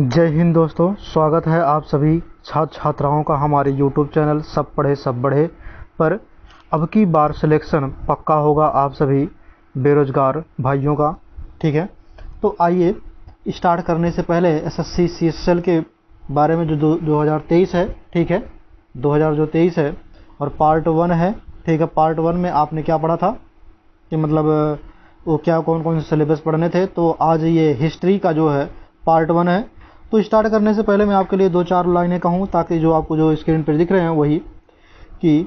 जय हिंद दोस्तों, स्वागत है आप सभी छात्र छात्राओं का हमारे यूट्यूब चैनल सब पढ़े सब बढ़े पर। अब की बार सिलेक्शन पक्का होगा आप सभी बेरोजगार भाइयों का। ठीक है, तो आइए स्टार्ट करने से पहले एसएससी सीएसएल के बारे में जो 2023 है, ठीक है, 2023 है और पार्ट 1 है। ठीक है, पार्ट 1 में आपने क्या पढ़ा था कि मतलब वो क्या कौन कौन से सिलेबस पढ़ने थे। तो आज ये हिस्ट्री का जो है पार्ट 1 है। तो स्टार्ट करने से पहले मैं आपके लिए 2-4 लाइनें कहूँ ताकि जो आपको जो स्क्रीन पर दिख रहे हैं वही कि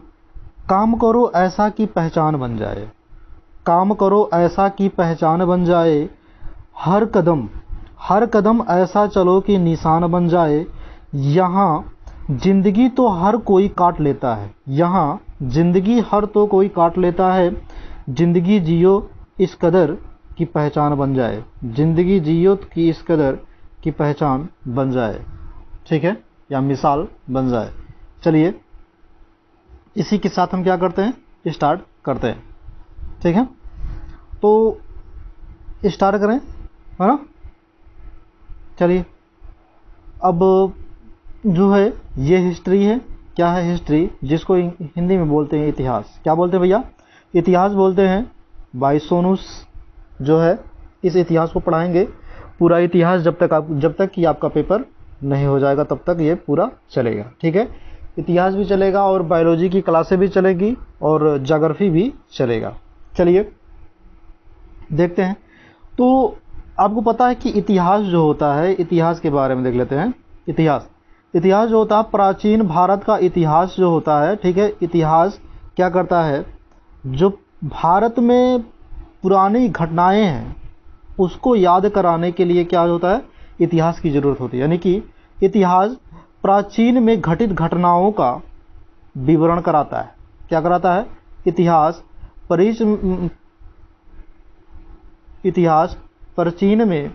काम करो ऐसा कि पहचान बन जाए, काम करो ऐसा कि पहचान बन जाए, हर कदम ऐसा चलो कि निशान बन जाए। यहाँ जिंदगी तो हर कोई काट लेता है, यहाँ जिंदगी हर तो कोई काट लेता है, जिंदगी जियो इस कदर की पहचान बन जाए, जिंदगी जियो की इस कदर की पहचान बन जाए। ठीक है, या मिसाल बन जाए। चलिए इसी के साथ हम क्या करते हैं, स्टार्ट करते हैं। ठीक है, तो स्टार्ट करें, है ना। चलिए, अब जो है ये हिस्ट्री है। क्या है हिस्ट्री? जिसको हिंदी में बोलते हैं इतिहास। क्या बोलते हैं भैया? इतिहास बोलते हैं। बाई सोनूस जो है इस इतिहास को पढ़ाएंगे। पूरा इतिहास जब तक कि आपका पेपर नहीं हो जाएगा तब तक ये पूरा चलेगा। ठीक है, इतिहास भी चलेगा और बायोलॉजी की क्लासें भी चलेगी और ज्योग्राफी भी चलेगा। चलिए देखते हैं। तो आपको पता है कि इतिहास जो होता है, इतिहास के बारे में देख लेते हैं। इतिहास जो होता है, प्राचीन भारत का इतिहास जो होता है, ठीक है, इतिहास क्या करता है, जो भारत में पुरानी घटनाएं हैं उसको याद कराने के लिए क्या होता है, इतिहास की ज़रूरत होती है। यानी कि इतिहास प्राचीन में घटित घटनाओं का विवरण कराता है। क्या कराता है? इतिहास प्राचीन में,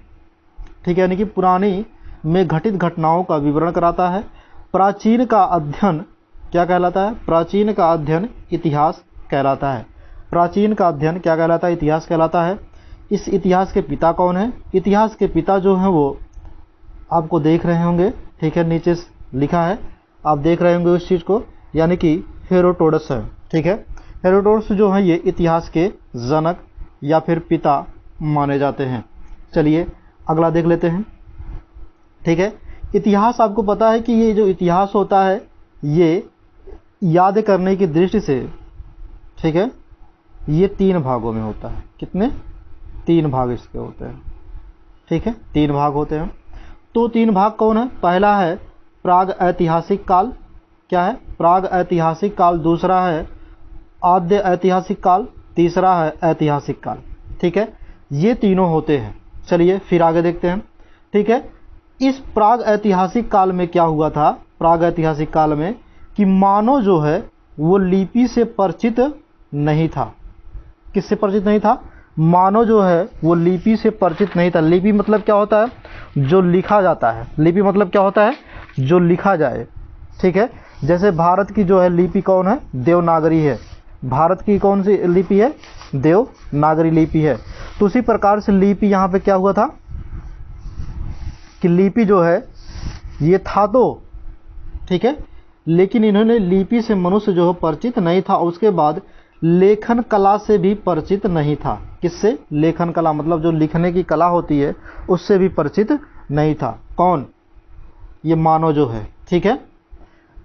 ठीक है, यानी कि पुरानी में घटित घटनाओं का विवरण कराता है। प्राचीन का अध्ययन क्या कहलाता है? प्राचीन का अध्ययन इतिहास कहलाता है। प्राचीन का अध्ययन क्या कहलाता है? इतिहास कहलाता है। इस इतिहास के पिता कौन है? इतिहास के पिता जो हैं वो आपको देख रहे होंगे, ठीक है, नीचे लिखा है, आप देख रहे होंगे उस चीज़ को, यानी कि हेरोडोटस है। ठीक है, हेरोडोटस जो है ये इतिहास के जनक या फिर पिता माने जाते हैं। चलिए अगला देख लेते हैं। ठीक है, इतिहास आपको पता है कि ये जो इतिहास होता है ये याद करने की दृष्टि से, ठीक है, ये 3 भागों में होता है। कितने? 3 भाग इसके होते हैं। ठीक है, 3 भाग होते हैं। तो 3 भाग कौन है? पहला है प्राग ऐतिहासिक काल। क्या है? प्राग ऐतिहासिक काल। दूसरा है आद्य ऐतिहासिक काल। तीसरा है ऐतिहासिक काल। ठीक है, ये तीनों होते हैं। चलिए फिर आगे देखते हैं। ठीक है, इस प्राग ऐतिहासिक काल में क्या हुआ था? प्राग ऐतिहासिक काल में कि मानव जो है वो लिपि से परिचित नहीं था। किससे परिचित नहीं था? मानव जो है वो लिपि से परिचित नहीं था। लिपि मतलब क्या होता है? जो लिखा जाता है। लिपि मतलब क्या होता है? जो लिखा जाए। ठीक है, जैसे भारत की जो है लिपि कौन है? देवनागरी है। भारत की कौन सी लिपि है? देवनागरी लिपि है। तो उसी प्रकार से लिपि यहाँ पे क्या हुआ था कि लिपि जो है ये था तो, ठीक है, लेकिन इन्होंने लिपि से मनुष्य जो है परिचित नहीं था। उसके बाद लेखन कला से भी परिचित नहीं था। किससे? लेखन कला मतलब जो लिखने की कला होती है उससे भी परिचित नहीं था। कौन? ये मानव जो है। ठीक है,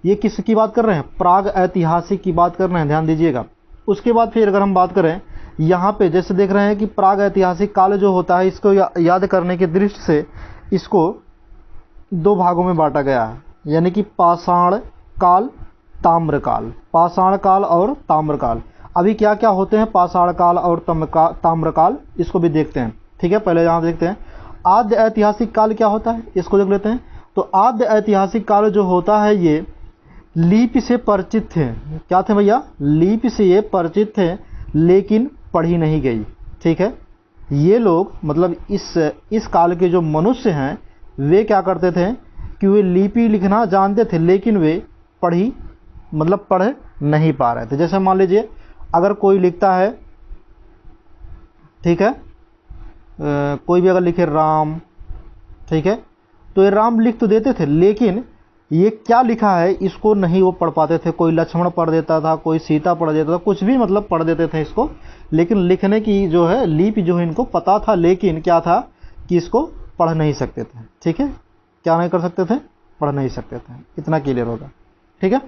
ये किसकी बात कर रहे हैं? प्राग ऐतिहासिक की बात कर रहे हैं, ध्यान दीजिएगा। उसके बाद फिर अगर हम बात करें यहाँ पे, जैसे देख रहे हैं कि प्राग ऐतिहासिक काल जो होता है इसको याद करने की दृष्टि से इसको 2 भागों में बांटा गया है। यानी कि पाषाण काल, ताम्रकाल। पाषाण काल और ताम्रकाल। अभी क्या क्या होते हैं पाषाण काल और ताम्रकाल, इसको भी देखते हैं। ठीक है, पहले यहाँ देखते हैं आद्य ऐतिहासिक काल क्या होता है, इसको देख लेते हैं। तो आद्य ऐतिहासिक काल जो होता है ये लिपि से परिचित थे। क्या थे भैया? लिपि से ये परिचित थे लेकिन पढ़ी नहीं गई। ठीक है, ये लोग मतलब इस काल के जो मनुष्य हैं वे क्या करते थे कि वे लिपि लिखना जानते थे लेकिन वे पढ़ नहीं पा रहे थे। जैसे मान लीजिए अगर कोई लिखता है, ठीक है, कोई भी अगर लिखे राम, ठीक है, तो ये राम लिख तो देते थे, लेकिन ये क्या लिखा है इसको नहीं वो पढ़ पाते थे। कोई लक्ष्मण पढ़ देता था, कोई सीता पढ़ देता था, कुछ भी मतलब पढ़ देते थे इसको, लेकिन लिखने की जो है लिपि जो है इनको पता था, लेकिन क्या था कि इसको पढ़ नहीं सकते थे। ठीक है, क्या नहीं कर सकते थे, पढ़ नहीं सकते थे। इतना क्लियर होगा। ठीक है,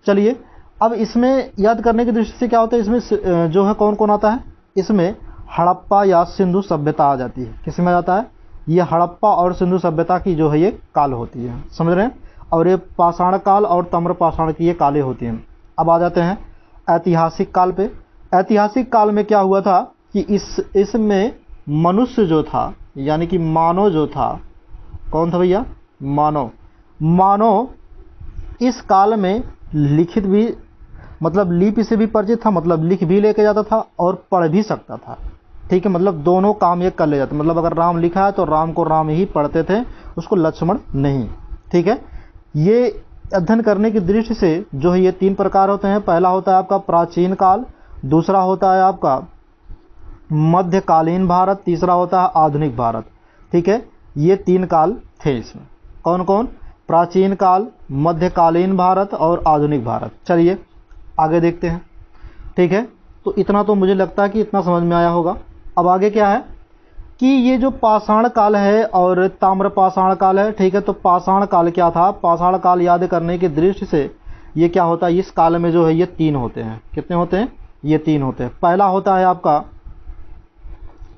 चलिए अब इसमें याद करने की दृष्टि से क्या होता है, इसमें जो है कौन कौन आता है, इसमें हड़प्पा या सिंधु सभ्यता आ जाती है। किसमें आ जाता है, ये हड़प्पा और सिंधु सभ्यता की जो है ये काल होती है, समझ रहे हैं। और ये पाषाण काल और ताम्र पाषाण की ये कालें होती हैं। अब आ जाते हैं ऐतिहासिक काल पे। ऐतिहासिक काल में क्या हुआ था कि इसमें मनुष्य जो था, यानी कि मानव जो था, कौन था भैया, मानव इस काल में लिखित भी मतलब लिपि से भी परिचित था, मतलब लिख भी लेके जाता था और पढ़ भी सकता था। ठीक है, मतलब दोनों काम ये कर ले जाते, मतलब अगर राम लिखा है तो राम को राम ही पढ़ते थे, उसको लक्ष्मण नहीं। ठीक है, ये अध्ययन करने की दृष्टि से जो है ये 3 प्रकार होते हैं। पहला होता है आपका प्राचीन काल, दूसरा होता है आपका मध्यकालीन भारत, तीसरा होता है आधुनिक भारत। ठीक है, ये 3 काल थे इसमें। कौन कौन, प्राचीन काल, मध्यकालीन भारत और आधुनिक भारत। चलिए आगे देखते हैं। ठीक है, तो इतना तो मुझे लगता है कि इतना समझ में आया होगा। अब आगे क्या है कि ये जो पाषाण काल है और ताम्र पाषाण काल है। ठीक है, तो पाषाण काल क्या था, पाषाण काल याद करने की दृष्टि से ये क्या होता है, इस काल में जो है ये 3 होते हैं। कितने होते हैं, ये 3 होते हैं। पहला होता है आपका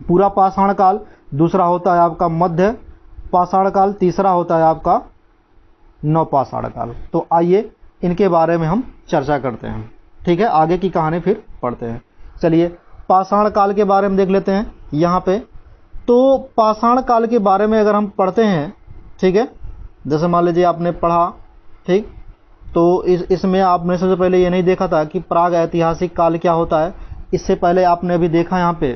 पूरा पाषाण काल, दूसरा होता है आपका मध्य पाषाण काल, तीसरा होता है आपका नवपाषाण काल। तो आइए इनके बारे में हम चर्चा करते हैं। ठीक है, आगे की कहानी फिर पढ़ते हैं। चलिए पाषाण काल के बारे में देख लेते हैं यहाँ पे। तो पाषाण काल के बारे में अगर हम पढ़ते हैं, ठीक है, जैसे मान लीजिए आपने पढ़ा, ठीक, तो इसमें आपने सबसे पहले ये नहीं देखा था कि प्राग ऐतिहासिक काल क्या होता है। इससे पहले आपने अभी देखा यहाँ पे,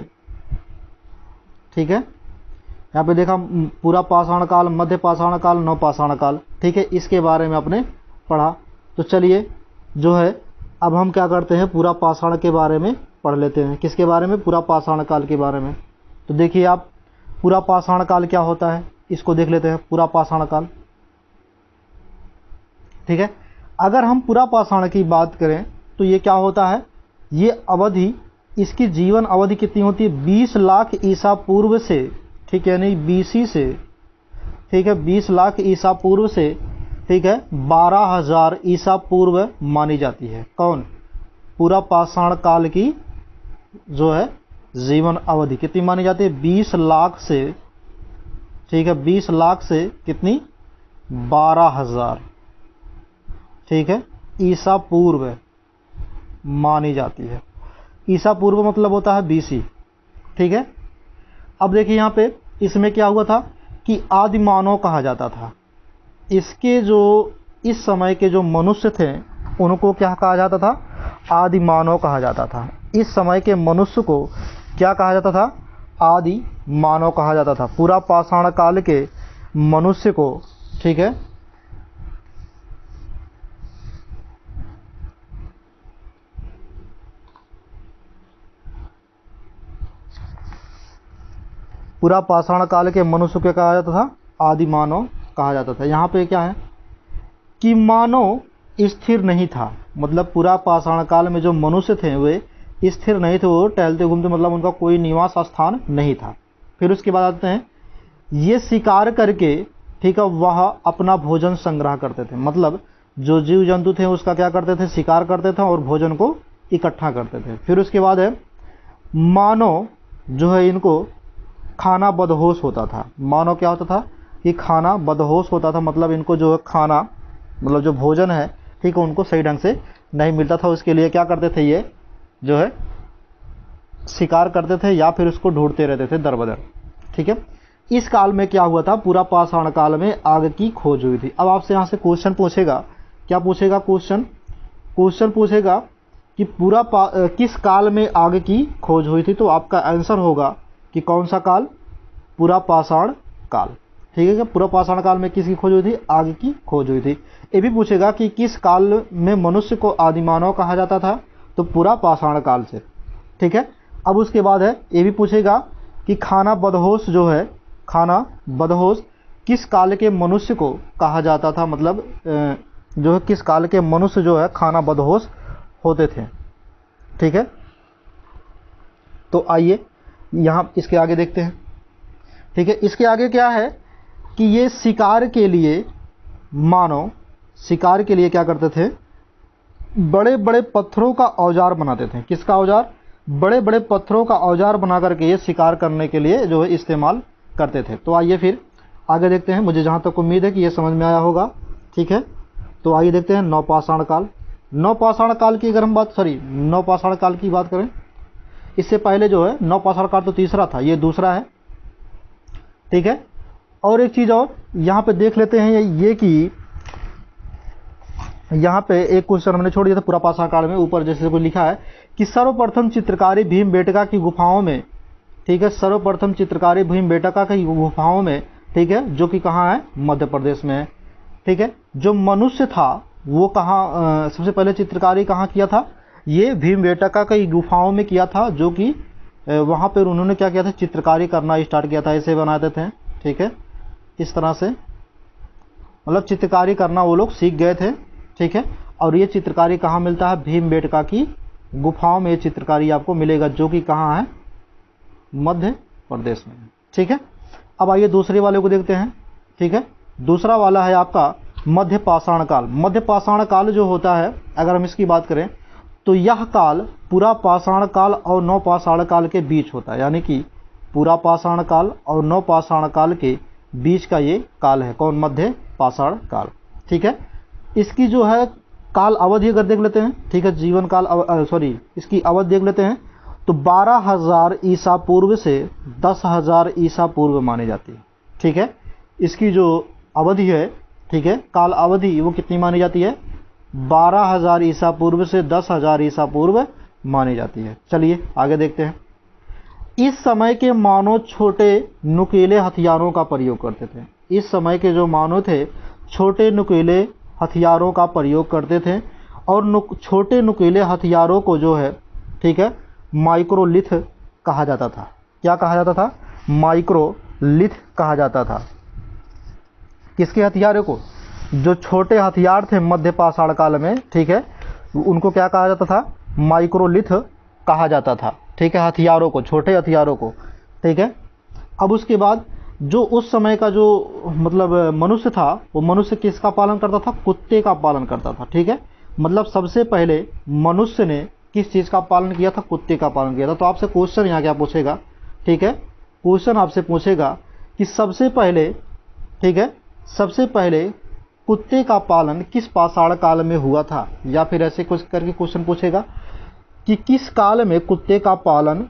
ठीक है, यहाँ पे देखा पूरा पाषाण काल, मध्य पाषाण काल, नवपाषाण काल। ठीक है, इसके बारे में आपने पढ़ा। तो चलिए जो है अब हम क्या करते हैं, पूरा पाषाण के बारे में पढ़ लेते हैं। किसके बारे में, पूरा पाषाण काल के बारे में। तो देखिए आप पूरा पाषाण काल क्या होता है इसको देख लेते हैं। पूरा पाषाण काल, ठीक है, अगर हम पूरा पाषाण की बात करें तो ये क्या होता है, ये अवधि, इसकी जीवन अवधि कितनी होती है, 20 लाख ईसा पूर्व से, ठीक है, यानी BC से, ठीक है, 20 लाख ईसा पूर्व से, ठीक है, 12,000 ईसा पूर्व मानी जाती है। कौन, पूरा पाषाण काल की जो है जीवन अवधि कितनी मानी जाती है, 20 लाख से, ठीक है, 20 लाख से कितनी, 12,000, ठीक है, ईसा पूर्व मानी जाती है। ईसा पूर्व मतलब होता है BC। ठीक है, अब देखिए यहाँ पे इसमें क्या हुआ था कि आदि मानव कहा जाता था। इसके जो इस समय के जो मनुष्य थे उनको क्या कहा जाता था, आदि मानव कहा जाता था। इस समय के मनुष्य को क्या कहा जाता था, आदि मानव कहा जाता था। पूरा पाषाण काल के मनुष्य को, ठीक है, पूरा पाषाण काल के मनुष्य को कहा जाता था, आदि मानव कहा जाता था। यहाँ पे क्या है कि मानव स्थिर नहीं था, मतलब पूरा पाषाण काल में जो मनुष्य थे वे स्थिर नहीं थे, वो टहलते घूमते, मतलब उनका कोई निवास स्थान नहीं था। फिर उसके बाद आते हैं, ये शिकार करके, ठीक है, वह अपना भोजन संग्रह करते थे, मतलब जो जीव जंतु थे उसका क्या करते थे, शिकार करते थे और भोजन को इकट्ठा करते थे। फिर उसके बाद है मानव जो है इनको खाना बदहोश होता था। मानव क्या होता था कि खाना बदहोश होता था, मतलब इनको जो है खाना, मतलब जो भोजन है, ठीक है, उनको सही ढंग से नहीं मिलता था। उसके लिए क्या करते थे, ये जो है शिकार करते थे या फिर उसको ढूंढते रहते थे दर बदर। ठीक है, इस काल में क्या हुआ था, पूरा पाषाण काल में आग की खोज हुई थी। अब आपसे यहाँ से क्वेश्चन पूछेगा, क्या पूछेगा, क्वेश्चन पूछेगा कि पूरा किस काल में आग की खोज हुई थी। तो आपका आंसर होगा कि कौन सा काल, पूरा पाषाण काल। ठीक है, पूरा पाषाण काल में किसकी खोज हुई थी, आग की खोज हुई थी। ये भी पूछेगा कि किस काल में मनुष्य को आदिमानव कहा जाता था, तो पूरा पाषाण काल से। ठीक है, अब उसके बाद है, ये भी पूछेगा कि खाना बदहोश जो है, खाना बदहोश किस काल के मनुष्य को कहा जाता था, मतलब जो है किस काल के मनुष्य जो है खाना बदहोश होते थे। ठीक है, तो आइए यहाँ इसके आगे देखते हैं। ठीक है, इसके आगे क्या है कि ये शिकार के लिए, मानव शिकार के लिए क्या करते थे, बड़े बड़े पत्थरों का औजार बनाते थे। किसका औजार? बड़े बड़े पत्थरों का औजार बना करके ये शिकार करने के लिए जो है इस्तेमाल करते थे। तो आइए फिर आगे देखते हैं। मुझे जहाँ तक उम्मीद है कि ये समझ में आया होगा। ठीक है, तो आइए देखते हैं नवपाषाण काल। नवपाषाण काल की अगर हम नवपाषाण काल की बात करें, इससे पहले जो है नवपाषाण काल तो तीसरा था, ये दूसरा है। ठीक है, और एक चीज़ और यहाँ पे देख लेते हैं ये कि यहाँ पे एक क्वेश्चन हमने छोड़ दिया था पुरापाषाण काल में। ऊपर जैसे कुछ लिखा है कि सर्वप्रथम चित्रकारी भीमबेटका की गुफाओं में, ठीक है, सर्वप्रथम चित्रकारी भीमबेटका की गुफाओं में, ठीक है, जो कि कहाँ है? मध्य प्रदेश में है। ठीक है, जो मनुष्य था वो कहाँ सबसे पहले चित्रकारी कहाँ किया था? ये भीमबेटका की गुफाओं में किया था, जो कि वहाँ पर उन्होंने क्या किया था? चित्रकारी करना स्टार्ट किया था, ऐसे बनाते थे। ठीक है, इस तरह से मतलब चित्रकारी करना वो लोग सीख गए थे। ठीक है, और ये चित्रकारी कहाँ मिलता है? भीमबेटका की गुफाओं में ये चित्रकारी आपको मिलेगा, जो कि कहाँ है? मध्य प्रदेश में। ठीक है, अब आइए दूसरे वाले को देखते हैं। ठीक है, दूसरा वाला है आपका मध्य पाषाण काल। मध्य पाषाण काल जो होता है, अगर हम इसकी बात करें तो यह काल पुरापाषाण काल और नवपाषाण काल के बीच होता है। यानी कि पुरापाषाण काल और नवपाषाण काल के बीच का ये काल है। कौन? मध्य पाषाण काल। ठीक है, इसकी जो है काल अवधि अगर देख लेते हैं, ठीक है, जीवन काल इसकी अवधि देख लेते हैं तो 12,000 ईसा पूर्व से 10,000 ईसा पूर्व मानी जाती है। ठीक है, इसकी जो अवधि है, ठीक है, काल अवधि वो कितनी मानी जाती है? 12,000 ईसा पूर्व से 10,000 ईसा पूर्व मानी जाती है। चलिए आगे देखते हैं। इस समय के मानव छोटे नुकीले हथियारों का प्रयोग करते थे। इस समय के जो मानव थे छोटे नुकीले हथियारों का प्रयोग करते थे, और छोटे नुकीले हथियारों को जो है, ठीक है, माइक्रोलिथ कहा जाता था। क्या कहा जाता था? माइक्रोलिथ कहा जाता था। किसके हथियारों को? जो छोटे हथियार थे मध्य पाषाण काल में, ठीक है, उनको क्या कहा जाता था? माइक्रोलिथ कहा जाता था। ठीक है, हथियारों को, छोटे हथियारों को। ठीक है, अब उसके बाद जो उस समय का जो मतलब मनुष्य था, वो मनुष्य किसका पालन करता था? कुत्ते का पालन करता था। ठीक है, मतलब सबसे पहले मनुष्य ने किस चीज़ का पालन किया था? कुत्ते का पालन किया था। तो आपसे क्वेश्चन यहाँ क्या पूछेगा? ठीक है, क्वेश्चन आपसे पूछेगा कि सबसे पहले, ठीक है, सबसे पहले कुत्ते का पालन किस पाषाण काल में हुआ था? या फिर ऐसे कुछ करके क्वेश्चन पूछेगा कि किस काल में कुत्ते का पालन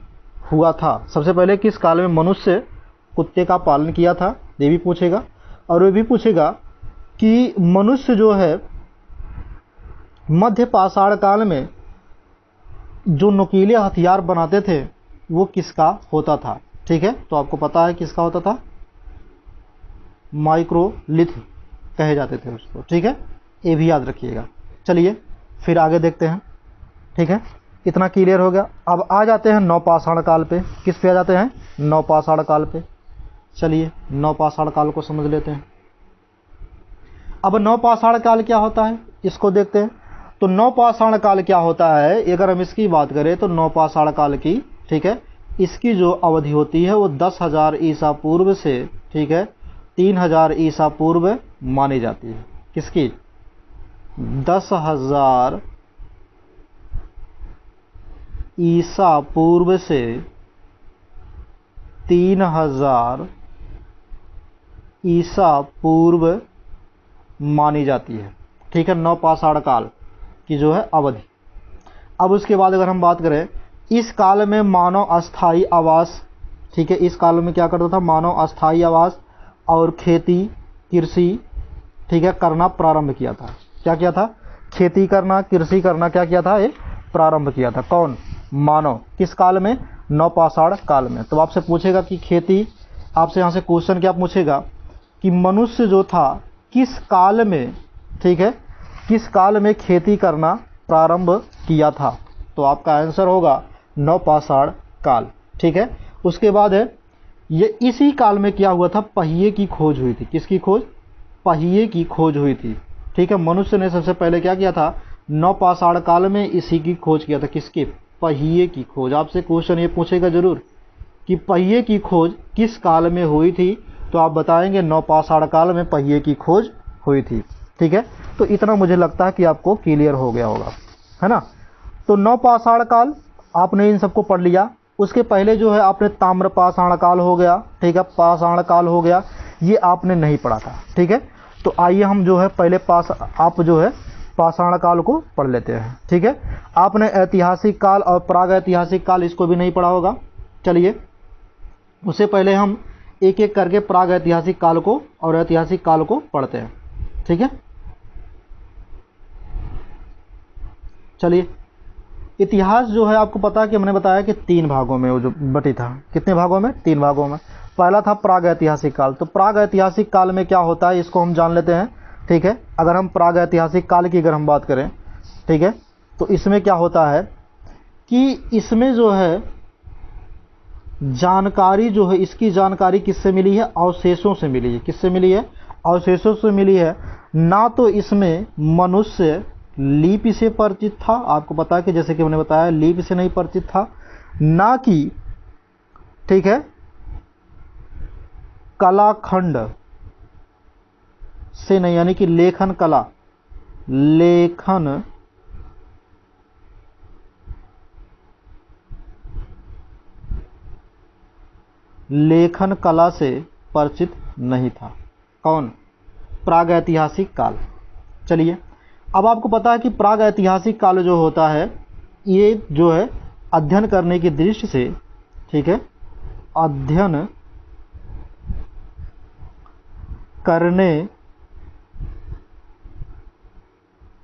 हुआ था। सबसे पहले किस काल में मनुष्य कुत्ते का पालन किया था, ये भी पूछेगा। और ये भी पूछेगा कि मनुष्य जो है मध्य पाषाण काल में जो नुकीले हथियार बनाते थे वो किसका होता था। ठीक है, तो आपको पता है किसका होता था? माइक्रोलिथ कहे जाते थे उसको। ठीक है, ये भी याद रखिएगा। चलिए फिर आगे देखते हैं। ठीक है, इतना क्लियर हो गया। अब आ जाते हैं नवपाषाण काल पे। किस पे आ जाते हैं? नवपाषाण काल पे। चलिए नवपाषाण काल को समझ लेते हैं। अब नवपाषाण काल क्या होता है इसको देखते हैं। तो नवपाषाण काल क्या होता है, अगर हम इसकी बात करें तो नवपाषाण काल की, ठीक है, इसकी जो अवधि होती है वो 10,000 ईसा पूर्व से, ठीक है, 3,000 ईसा पूर्व मानी जाती है। किसकी? 10,000 ईसा पूर्व से 3,000 ईसा पूर्व मानी जाती है। ठीक है, नवपाषाण काल की जो है अवधि। अब उसके बाद अगर हम बात करें, इस काल में मानव अस्थायी आवास, ठीक है, इस काल में क्या करता था? मानव अस्थायी आवास और खेती कृषि, ठीक है, करना प्रारंभ किया था। क्या किया था? खेती करना, कृषि करना क्या किया था? ये प्रारंभ किया था। कौन? मानव। किस काल में? नवपाषाण काल में। तो आपसे पूछेगा कि खेती, आपसे यहाँ से क्वेश्चन क्या पूछेगा कि मनुष्य जो था किस काल में, ठीक है, किस काल में खेती करना प्रारंभ किया था? तो आपका आंसर होगा नवपाषाण काल। ठीक है, उसके बाद है ये इसी काल में क्या हुआ था, पहिए की खोज हुई थी। किसकी खोज? पहिए की खोज हुई थी। ठीक है, मनुष्य ने सबसे पहले क्या किया था, नवपाषाण काल में इसी की खोज किया था। किसकी? पहिए की खोज। आपसे क्वेश्चन ये पूछेगा जरूर कि पहिए की खोज किस काल में हुई थी, तो आप बताएंगे नवपाषाण काल में पहिए की खोज हुई थी। ठीक है, तो इतना मुझे लगता है कि आपको क्लियर हो गया होगा, है ना। तो नवपाषाण काल आपने इन सबको पढ़ लिया। उसके पहले जो है आपने ताम्रपाषाण काल हो गया, ठीक है, पाषाण काल हो गया, ये आपने नहीं पढ़ा था। ठीक है, तो आइए हम जो है पहले आप जो है पाषाण काल को पढ़ लेते हैं। ठीक है, आपने ऐतिहासिक काल और प्राग ऐतिहासिक काल इसको भी नहीं पढ़ा होगा। चलिए, उससे पहले हम एक एक करके प्राग ऐतिहासिक काल को और ऐतिहासिक काल को पढ़ते हैं। ठीक है, चलिए। इतिहास जो है आपको पता है कि हमने बताया कि 3 भागों में वो जो बटी था। कितने भागों में? 3 भागों में। पहला था प्राग ऐतिहासिक काल। तो प्राग ऐतिहासिक काल में क्या होता है इसको हम जान लेते हैं। ठीक है, अगर हम प्राग ऐतिहासिक काल की अगर हम बात करें, ठीक है, तो इसमें क्या होता है कि इसमें जो है जानकारी जो है, इसकी जानकारी किससे मिली है? अवशेषों से मिली है। किससे मिली है? अवशेषों से मिली है। ना तो इसमें मनुष्य लिपि से परिचित था, आपको पता है कि जैसे कि हमने बताया लिपि से नहीं परिचित था, ना कि, ठीक है, कलाखंड से नहीं, यानी कि लेखन कला, लेखन कला से परिचित नहीं था। कौन? प्राग ऐतिहासिक काल। चलिए, अब आपको पता है कि प्राग ऐतिहासिक काल जो होता है, ये जो है अध्ययन करने की दृष्टि से, ठीक है, अध्ययन करने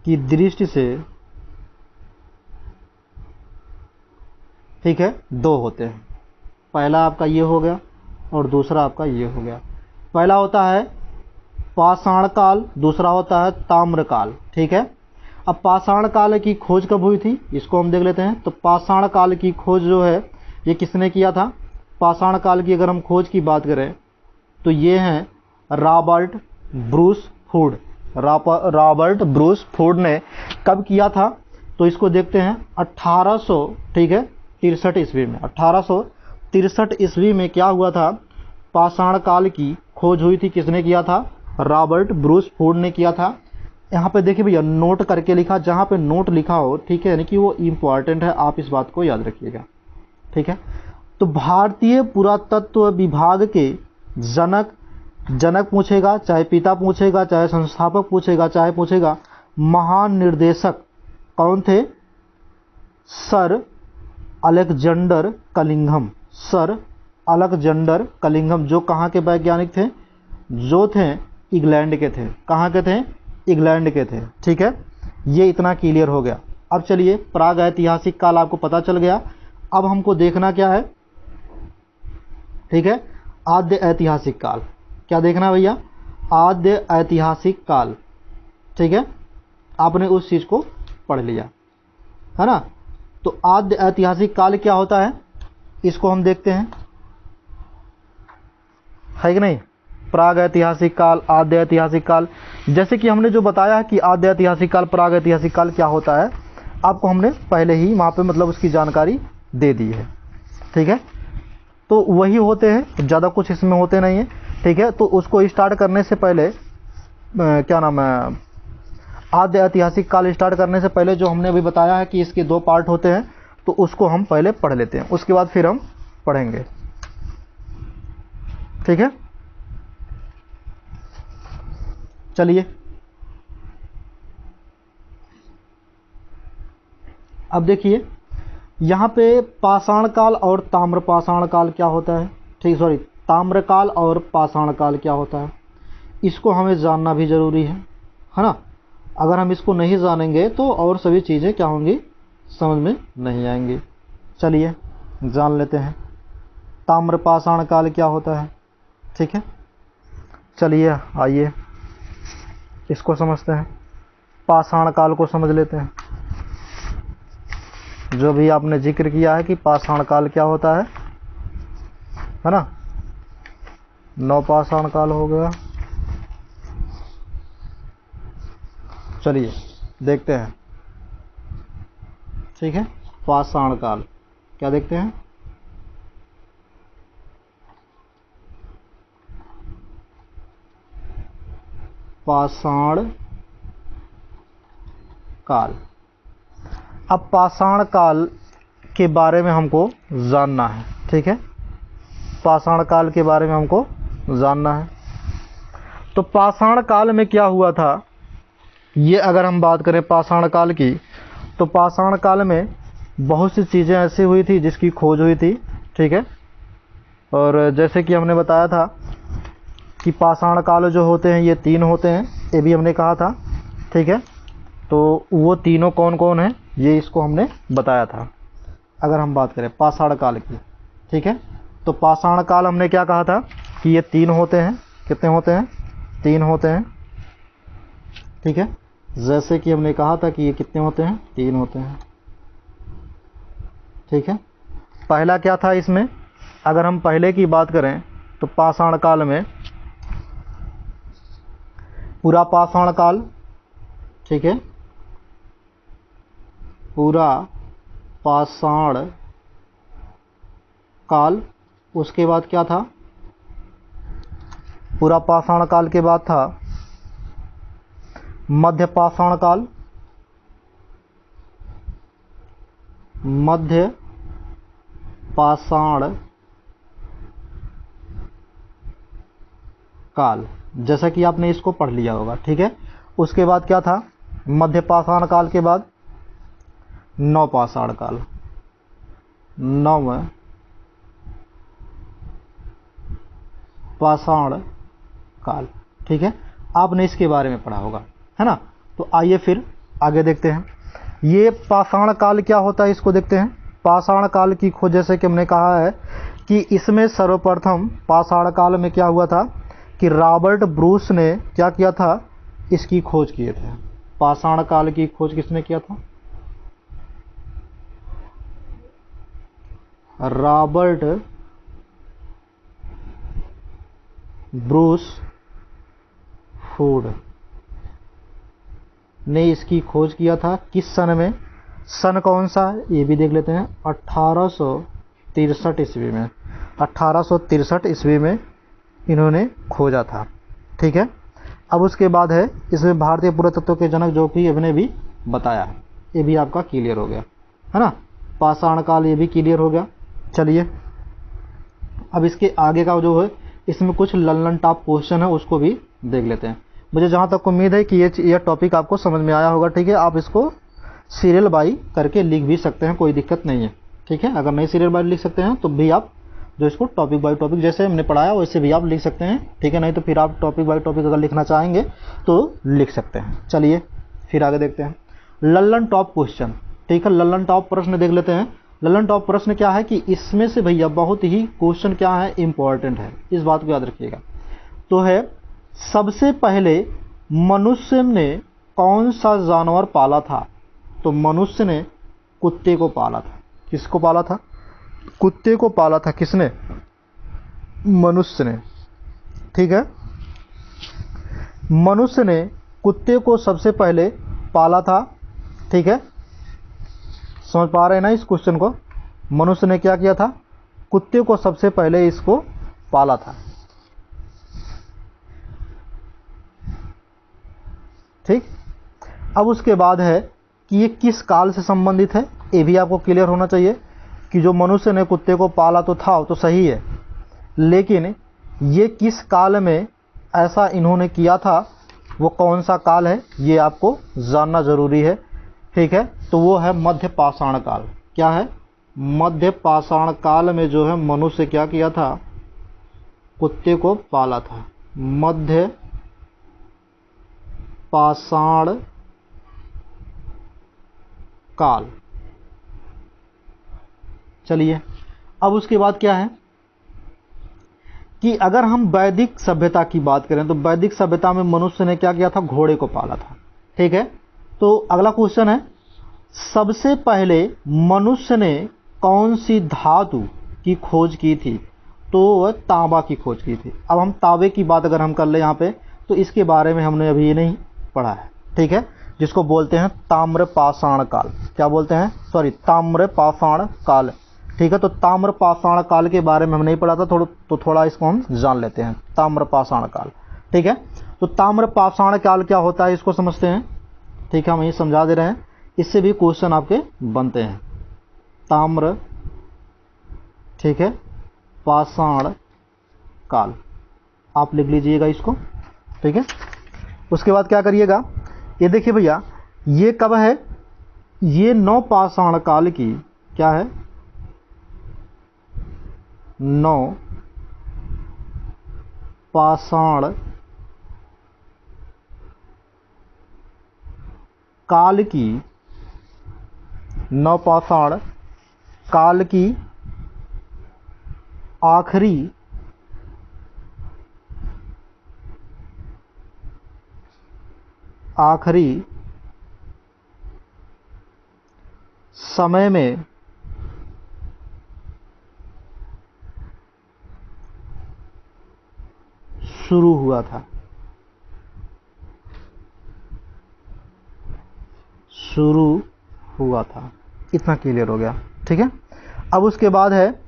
की दृष्टि से, ठीक है, 2 होते हैं। पहला आपका ये हो गया और दूसरा आपका ये हो गया। पहला होता है पाषाण काल, दूसरा होता है ताम्र काल। ठीक है, अब पाषाण काल की खोज कब हुई थी इसको हम देख लेते हैं। तो पाषाण काल की खोज जो है ये किसने किया था? पाषाण काल की अगर हम खोज की बात करें तो ये हैं Robert Bruce food. Robert Bruce food ने कब किया था? तो इसको देखते हैं 1800, ठीक है, 63 ईस्वी में। 1863 ईस्वी में क्या हुआ था? पाषाण काल की खोज हुई थी। किसने किया था? रॉबर्ट ब्रूस फूड ने किया था। यहाँ पे देखिए भैया, नोट करके लिखा, जहाँ पे नोट लिखा हो, ठीक है, यानी कि वो इम्पॉर्टेंट है, आप इस बात को याद रखिएगा। ठीक है, तो भारतीय पुरातत्व विभाग के जनक पूछेगा, चाहे पिता पूछेगा, चाहे संस्थापक पूछेगा, चाहे पूछेगा महान निर्देशक कौन थे? सर अलेक्जेंडर कलिंघम। सर अलेक्जेंडर कलिंघम, जो कहाँ के वैज्ञानिक थे? जो थे इंग्लैंड के थे। कहाँ के थे? इंग्लैंड के थे। ठीक है, ये इतना क्लियर हो गया। अब चलिए, प्राग ऐतिहासिक काल आपको पता चल गया। अब हमको देखना क्या है? ठीक है, आद्य ऐतिहासिक काल। क्या देखना भैया? आद्य ऐतिहासिक काल। ठीक है, आपने उस चीज को पढ़ लिया, है ना। तो आद्य ऐतिहासिक काल क्या होता है इसको हम देखते हैं, है कि नहीं। प्राग ऐतिहासिक काल, आद्य ऐतिहासिक काल, जैसे कि हमने जो बताया कि आद्य ऐतिहासिक काल, प्राग ऐतिहासिक काल क्या होता है, आपको हमने पहले ही वहाँ पे मतलब उसकी जानकारी दे दी है। ठीक है, तो वही होते हैं, ज़्यादा कुछ इसमें होते नहीं है। ठीक है, तो उसको स्टार्ट करने से पहले क्या नाम है, आद्य ऐतिहासिक काल स्टार्ट करने से पहले जो हमने अभी बताया है कि इसके 2 पार्ट होते हैं, तो उसको हम पहले पढ़ लेते हैं, उसके बाद फिर हम पढ़ेंगे। ठीक है, चलिए। अब देखिए यहाँ पे पाषाण काल और ताम्रपाषाण काल क्या होता है, ठीक, सॉरी, ताम्रकाल और पाषाण काल क्या होता है, इसको हमें जानना भी जरूरी है ना। अगर हम इसको नहीं जानेंगे तो और सभी चीज़ें क्या होंगी, समझ में नहीं आएंगी। चलिए जान लेते हैं ताम्रपाषाण काल क्या होता है। ठीक है, चलिए आइए इसको समझते हैं। पाषाण काल को समझ लेते हैं। जो भी आपने जिक्र किया है कि पाषाण काल क्या होता है ना, नवपाषाण काल हो गया। चलिए देखते हैं, ठीक है। पाषाण काल क्या देखते हैं, पाषाण काल। अब पाषाण काल के बारे में हमको जानना है, ठीक है। पाषाण काल के बारे में हमको जानना है। तो पाषाण काल में क्या हुआ था, ये अगर हम बात करें पाषाण काल की, तो पाषाण काल में बहुत सी चीज़ें ऐसी हुई थी जिसकी खोज हुई थी, ठीक है। और जैसे कि हमने बताया था कि पाषाण काल जो होते हैं ये 3 होते हैं, ये भी हमने कहा था, ठीक है। तो वो तीनों कौन कौन है, ये इसको हमने बताया था। अगर हम बात करें पाषाण काल की, ठीक है, तो पाषाण काल हमने क्या कहा था कि ये 3 होते हैं। कितने होते हैं, 3 होते हैं, ठीक है। जैसे कि हमने कहा था कि ये कितने होते हैं, 3 होते हैं, ठीक है। पहला क्या था इसमें, अगर हम पहले की बात करें तो पाषाण काल में पूरा पाषाण काल, ठीक है, पूरा पाषाण काल। उसके बाद क्या था, पूरा पाषाण काल के बाद था मध्य पाषाण काल। मध्य पाषाण काल, जैसा कि आपने इसको पढ़ लिया होगा, ठीक है। उसके बाद क्या था, मध्य पाषाण काल के बाद नवपाषाण काल। नव पाषाण काल, ठीक है। आपने इसके बारे में पढ़ा होगा, है ना। तो आइए फिर आगे देखते हैं, ये पाषाण काल क्या होता है, इसको देखते हैं। पाषाण काल की खोज, जैसे कि हमने कहा है कि इसमें सर्वप्रथम पाषाण काल में क्या हुआ था कि रॉबर्ट ब्रूस ने क्या किया था, इसकी खोज किए थे। पाषाण काल की खोज किसने किया था, रॉबर्ट ब्रूस फूड ने इसकी खोज किया था। किस सन में, सन कौन सा, ये भी देख लेते हैं, 1863 ईस्वी में। 1863 ईस्वी में इन्होंने खोजा था, ठीक है। अब उसके बाद है इसमें भारतीय पुरातत्व के जनक, जो कि इन्होंने भी बताया है, ये भी आपका क्लियर हो गया, है ना। पाषाण काल ये भी क्लियर हो गया। चलिए अब इसके आगे का जो है, इसमें कुछ लल्लन टॉप क्वेश्चन है, उसको भी देख लेते हैं। मुझे जहाँ तक उम्मीद है कि ये टॉपिक आपको समझ में आया होगा, ठीक है। आप इसको सीरियल बाई करके लिख भी सकते हैं, कोई दिक्कत नहीं है, ठीक है। अगर नहीं सीरियल बाई लिख सकते हैं तो भी आप जो इसको टॉपिक बाई टॉपिक जैसे हमने पढ़ाया वैसे भी आप लिख सकते हैं, ठीक है। नहीं तो फिर आप टॉपिक बाई टॉपिक अगर लिखना चाहेंगे तो लिख सकते हैं। चलिए फिर आगे देखते हैं, लल्लन टॉप क्वेश्चन, ठीक है। लल्लन टॉप प्रश्न देख लेते हैं। लल्लन टॉप प्रश्न क्या है कि इसमें से भैया बहुत ही क्वेश्चन क्या है, इंपॉर्टेंट है, इस बात को याद रखिएगा। तो है, सबसे पहले मनुष्य ने कौन सा जानवर पाला था, तो मनुष्य ने कुत्ते को पाला था। किसको पाला था, कुत्ते को पाला था। किसने, मनुष्य ने, ठीक है। मनुष्य ने कुत्ते को सबसे पहले पाला था, ठीक है। समझ पा रहे हैं ना इस क्वेश्चन को, मनुष्य ने क्या किया था, कुत्ते को सबसे पहले इसको पाला था, ठीक। अब उसके बाद है कि ये किस काल से संबंधित है, ये भी आपको क्लियर होना चाहिए कि जो मनुष्य ने कुत्ते को पाला तो था, तो सही है, लेकिन ये किस काल में ऐसा इन्होंने किया था, वो कौन सा काल है, ये आपको जानना जरूरी है, ठीक है। तो वो है मध्य पाषाण काल। क्या है, मध्य पाषाण काल में जो है मनुष्य क्या किया था, कुत्ते को पाला था। मध्य पाषाण काल। चलिए अब उसके बाद क्या है कि अगर हम वैदिक सभ्यता की बात करें तो वैदिक सभ्यता में मनुष्य ने क्या किया था, घोड़े को पाला था, ठीक है। तो अगला क्वेश्चन है, सबसे पहले मनुष्य ने कौन सी धातु की खोज की थी, तो वह तांबा की खोज की थी। अब हम तांबे की बात अगर हम कर ले यहाँ पे, तो इसके बारे में हमने अभी नहीं पढ़ा है, ठीक है, जिसको बोलते हैं ताम्रपाषाण काल। क्या बोलते हैं, सॉरी, ताम्रपाषाण काल, ठीक है। तो ताम्रपाषाण काल के बारे में हम नहीं पढ़ा था, तो थोड़ा इसको हम जान लेते हैं, ताम्रपाषाण काल, ठीक है। तो ताम्रपाषाण काल क्या होता है इसको समझते हैं, ठीक है, हम ये समझा दे रहे हैं, इससे भी क्वेश्चन आपके बनते हैं। ताम्र, ठीक है, पाषाण काल, आप लिख लीजिएगा इसको, ठीक है। उसके बाद क्या करिएगा, ये देखिए भैया, ये कब है, ये नवपाषाण काल की क्या है, नवपाषाण काल की, नवपाषाण काल की आखिरी समय में शुरू हुआ था, इतना क्लियर हो गया, ठीक है। अब उसके बाद है,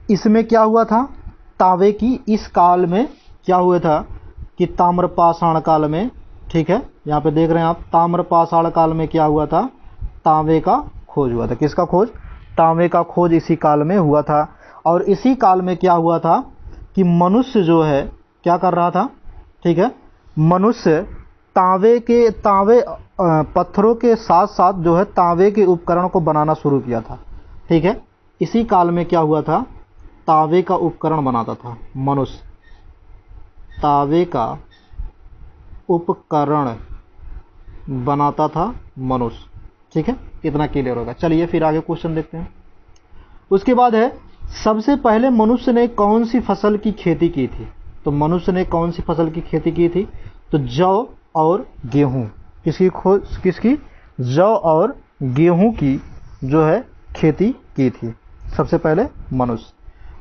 इसमें क्या हुआ था, तांबे की इस काल में क्या हुआ था कि ताम्रपाषाण काल में, ठीक है, यहाँ पे देख रहे हैं आप, ताम्रपाषाण काल में क्या हुआ था, तांबे का खोज हुआ था। किसका खोज, तांबे का खोज इसी काल में हुआ था। और इसी काल में क्या हुआ था कि मनुष्य जो है क्या कर रहा था, ठीक है, मनुष्य तांबे पत्थरों के साथ साथ जो है तांबे के उपकरण को बनाना शुरू किया था, ठीक है। इसी काल में क्या हुआ था, तांबे का उपकरण बनाता था मनुष्य, तांबे का उपकरण बनाता था मनुष्य, ठीक है, इतना क्लियर होगा। चलिए फिर आगे क्वेश्चन देखते हैं। उसके बाद है, सबसे पहले मनुष्य ने कौन सी फसल की खेती की थी, तो मनुष्य ने कौन सी फसल की खेती की थी, तो जौ और गेहूं, किसकी, जौ और गेहूं की जो है खेती की थी सबसे पहले मनुष्य।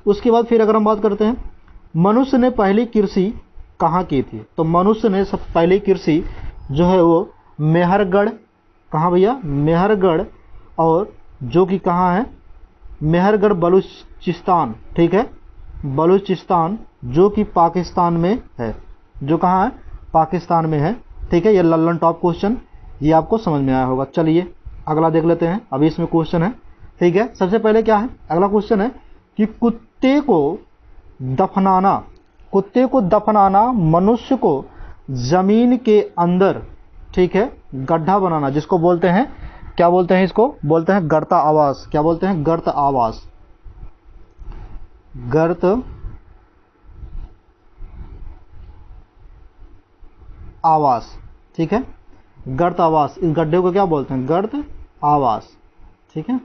उसके बाद फिर अगर हम बात करते हैं, मनुष्य ने पहली कृषि कहाँ की थी, तो मनुष्य ने सब पहली कृषि जो है वो मेहरगढ़, कहाँ भैया, मेहरगढ़, और जो कि कहाँ है, मेहरगढ़ बलूचिस्तान, ठीक है, बलूचिस्तान जो कि पाकिस्तान में है, जो कहाँ है, पाकिस्तान में है, ठीक है। ये लल्लन टॉप क्वेश्चन, ये आपको समझ में आया होगा। चलिए अगला देख लेते हैं, अभी इसमें क्वेश्चन है, ठीक है। सबसे पहले क्या है, अगला क्वेश्चन है कि कुत्ते को दफनाना मनुष्य को जमीन के अंदर, ठीक है, गड्ढा बनाना, जिसको बोलते हैं, क्या बोलते हैं, इसको बोलते हैं गर्त आवास। क्या बोलते हैं, गर्त आवास, गर्त आवास, ठीक है, गर्त आवास, इस गड्ढे को क्या बोलते हैं, गर्त आवास, ठीक है।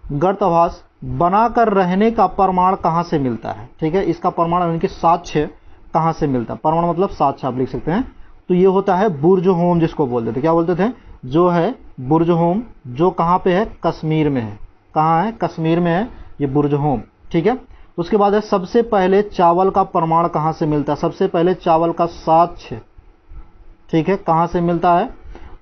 गर्त आवास बनाकर रहने का प्रमाण कहाँ से मिलता है, ठीक है, इसका प्रमाण यानी कि साक्ष्य कहाँ से मिलता है, प्रमाण मतलब साक्ष्य आप लिख सकते हैं। तो ये होता है बुर्ज होम, जिसको बोलते थे, क्या बोलते थे, जो है बुर्ज होम, जो कहाँ पे है, कश्मीर में है, कहाँ है, कश्मीर में है ये बुर्ज होम, ठीक है। उसके बाद है, सबसे पहले चावल का प्रमाण कहाँ से मिलता है, सबसे पहले चावल का साक्ष्य, ठीक है, कहाँ से मिलता है,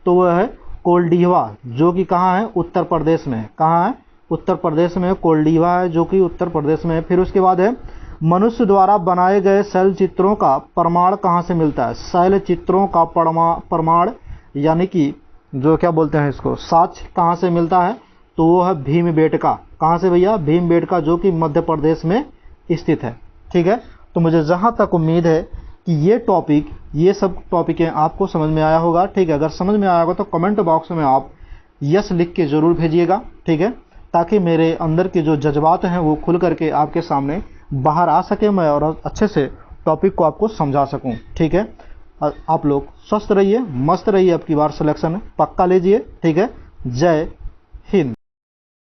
तो वह है कोल्डीवा, जो कि कहाँ है, उत्तर प्रदेश में है, कहाँ है, उत्तर प्रदेश में कोल्डीवा है, जो कि उत्तर प्रदेश में है। फिर उसके बाद है, मनुष्य द्वारा बनाए गए शैल चित्रों का प्रमाण कहाँ से मिलता है, शैल चित्रों का प्रमाण यानी कि जो क्या बोलते हैं इसको, साक्ष्य कहाँ से मिलता है, तो वो है भीमबेटका, कहाँ से भैया, भीमबेटका, जो कि मध्य प्रदेश में स्थित है, ठीक है। तो मुझे जहाँ तक उम्मीद है कि ये सब टॉपिकें आपको समझ में आया होगा, ठीक है। अगर समझ में आया होगा तो कमेंट बॉक्स में आप यस लिख के ज़रूर भेजिएगा, ठीक है, ताकि मेरे अंदर के जो जज्बात हैं वो खुल करके आपके सामने बाहर आ सके, मैं और अच्छे से टॉपिक को आपको समझा सकूं, ठीक है। आप लोग स्वस्थ रहिए, मस्त रहिए, अब की बार सिलेक्शन पक्का लीजिए, ठीक है। जय हिंद।